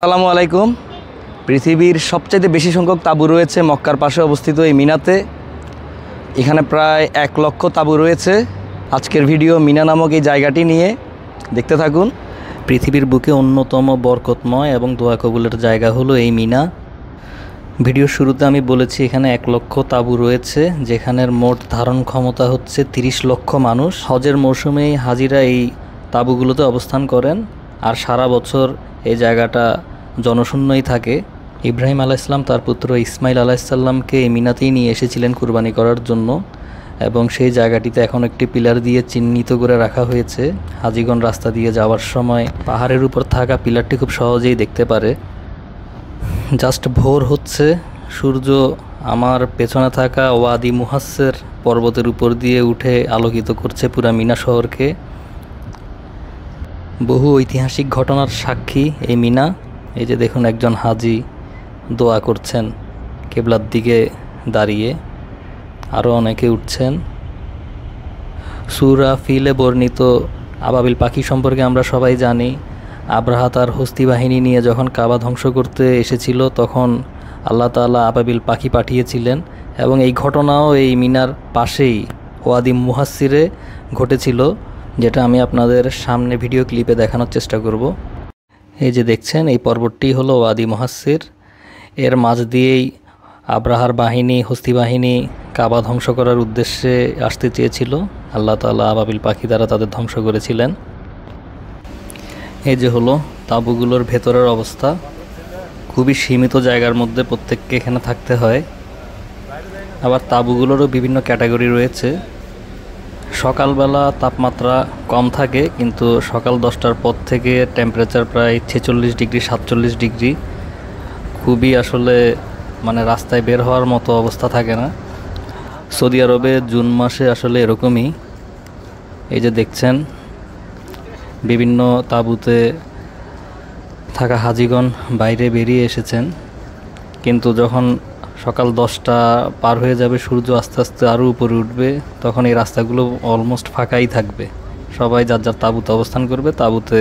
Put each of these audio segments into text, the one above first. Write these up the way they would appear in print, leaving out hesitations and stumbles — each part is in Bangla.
আসসালামু আলাইকুম। পৃথিবীর সবচেয়ে বেশি সংখ্যক তাঁবু রয়েছে মক্কার পাশে অবস্থিত এই মিনাতে। এখানে প্রায় 1 লক্ষ তাঁবু রয়েছে। আজকের ভিডিও মিনা নামক এই জায়গাটি নিয়ে, দেখতে থাকুন। পৃথিবীর বুকে অন্যতম বরকতময় এবং দোয়া কবুলের জায়গা হলো এই মিনা। ভিডিওর শুরুতে আমি বলেছি এখানে 1 লক্ষ তাঁবু রয়েছে, যেখানের মোট ধারণ ক্ষমতা হচ্ছে 30 লক্ষ মানুষ। হজের মৌসুমেই হাজিরা এই তাঁবুগুলোতে অবস্থান করেন, আর সারা বছর এই জায়গাটা জনশূন্যই থাকে। ইব্রাহিম আলাইহিসসালাম তার পুত্র ইসমাইল আলাইহিসসালামকে এই মিনাতেই নিয়ে এসেছিলেন কুরবানি করার জন্য, এবং সেই জায়গাটিতে এখন একটি পিলার দিয়ে চিহ্নিত করে রাখা হয়েছে। হাজিগণ রাস্তা দিয়ে যাওয়ার সময় পাহাড়ের উপর থাকা পিলারটি খুব সহজেই দেখতে পারে। জাস্ট ভোর হচ্ছে, সূর্য আমার পেছনে থাকা ওয়াদি মুহাসসির পর্বতের উপর দিয়ে উঠে আলোকিত করছে পুরা মিনা শহরকে। বহু ঐতিহাসিক ঘটনার সাক্ষী এই মিনা। এই যে দেখুন, একজন হাজি দোয়া করছেন কিবলার দিকে দাঁড়িয়ে, আরও অনেকে উঠছেন। সূরা ফিলে বর্ণিত আবাবিল পাখি সম্পর্কে আমরা সবাই জানি। আব্রাহা তার হস্তি বাহিনী নিয়ে যখন কাবা ধ্বংস করতে এসেছিল, তখন আল্লাহ তাআলা আবাবিল পাখি পাঠিয়েছিলেন, এবং এই ঘটনাও এই মিনার পাশেই ওয়াদি মুহাসসিরে ঘটেছিল, যেটা আমি আপনাদের সামনে ভিডিও ক্লিপে দেখানোর চেষ্টা করব। এই যে দেখছেন, এই পর্বতটি হলো ওয়াদি মুহাসসির। এর মাঝ দিয়েই আব্রাহার বাহিনী, হস্তি বাহিনী কাবা ধ্বংস করার উদ্দেশ্যে আসতে চেয়েছিল। আল্লাহ তাআলা আবাবিল পাখি দ্বারা তাদের ধ্বংস করেছিলেন। এই যে হলো তাঁবুগুলোর ভেতরের অবস্থা। খুবই সীমিত জায়গার মধ্যে প্রত্যেককে এখানে থাকতে হয়। আবার তাঁবুগুলোরও বিভিন্ন ক্যাটাগরি রয়েছে। সকালবেলা তাপমাত্রা কম থাকে, কিন্তু সকাল 10টার পর থেকে টেম্পারেচার প্রায় 46 ডিগ্রি 47 ডিগ্রি। খুবই আসলে রাস্তায় বের হওয়ার মতো অবস্থা থাকে না। সৌদি আরবে জুন মাসে আসলে এরকমই। এই যে দেখছেন, বিভিন্ন তাঁবুতে থাকা হাজিগণ বাইরে বেরিয়ে এসেছেন, কিন্তু যখন সকাল 10টা পার হয়ে যাবে, সূর্য আস্তে আস্তে আরও উপরে উঠবে, তখন এই রাস্তাগুলো অলমোস্ট ফাঁকাই থাকবে। সবাই যার যার তাঁবুতে অবস্থান করবে। তাঁবুতে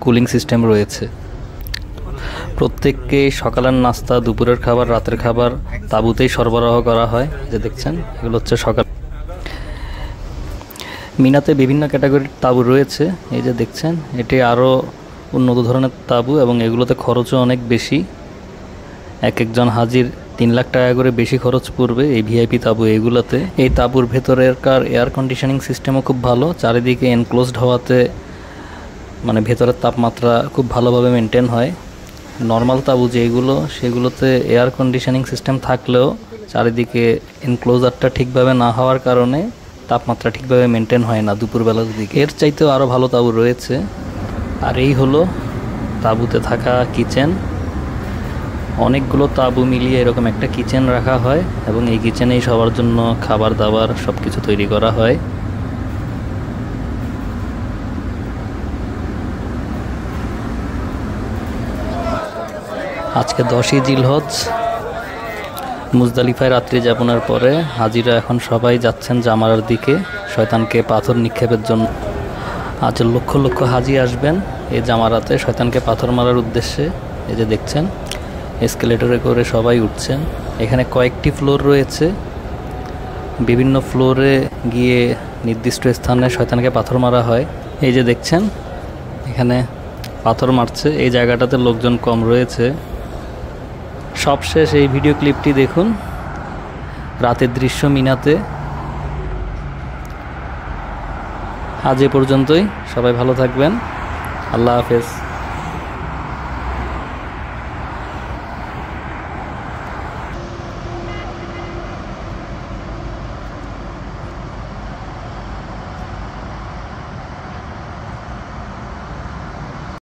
কুলিং সিস্টেম রয়েছে। প্রত্যেককে সকালের নাস্তা, দুপুরের খাবার, রাতের খাবার তাঁবুতেই সরবরাহ করা হয়। যে দেখছেন, এগুলো হচ্ছে সকাল। মিনাতে বিভিন্ন ক্যাটাগরির তাঁবু রয়েছে। এই যে দেখছেন, এটি আরও উন্নত ধরনের তাঁবু, এবং এগুলোতে খরচও অনেক বেশি। একজন হাজির 3 লাখ টাকা করে বেশি খরচ পড়বে এই ভিআইপি তাঁবু এগুলোতে। এই তাঁবুর ভেতরেরকার এয়ার কন্ডিশনিং সিস্টেমও খুব ভালো। চারিদিকে এনক্লোজড হওয়াতে ভেতরের তাপমাত্রা খুব ভালোভাবে মেনটেন হয়। নর্মাল তাঁবু যেগুলো, সেগুলোতে এয়ার কন্ডিশনিং সিস্টেম থাকলেও চারিদিকে এনক্লোজারটা ঠিকভাবে না হওয়ার কারণে তাপমাত্রা ঠিকভাবে মেনটেন হয় না দুপুরবেলার দিকে। এর চাইতেও আরও ভালো তাঁবু রয়েছে। আর এই হলো তাঁবুতে থাকা কিচেন। অনেকগুলো তাঁবু মিলিয়ে এরকম একটা কিচেন রাখা হয়, এবং এই কিচেনেই সবার জন্য খাবার দাবার সব কিছু তৈরি করা হয়। আজকে 10ই জিলহজ, মুজদালিফায় রাত্রি যাপনের পরে হাজিরা এখন সবাই যাচ্ছেন জামারার দিকে, শয়তানকে পাথর নিক্ষেপের জন্য। আজ লক্ষ লক্ষ হাজি আসবেন এই জামারাতে শয়তানকে পাথর মারার উদ্দেশ্যে। এই যে দেখছেন, এসকেলেটরে করে সবাই উঠছেন। এখানে কয়েকটি ফ্লোর রয়েছে। বিভিন্ন ফ্লোরে গিয়ে নির্দিষ্ট স্থানে শয়তানকে পাথর মারা হয়। এই যে দেখছেন, এখানে পাথর মারছে। এই জায়গাটাতে লোকজন কম রয়েছে। সবশেষ এই ভিডিও ক্লিপটি দেখুন, রাতের দৃশ্য মিনাতে। আজ এ পর্যন্তই। সবাই ভালো থাকবেন। আল্লাহ হাফেজ।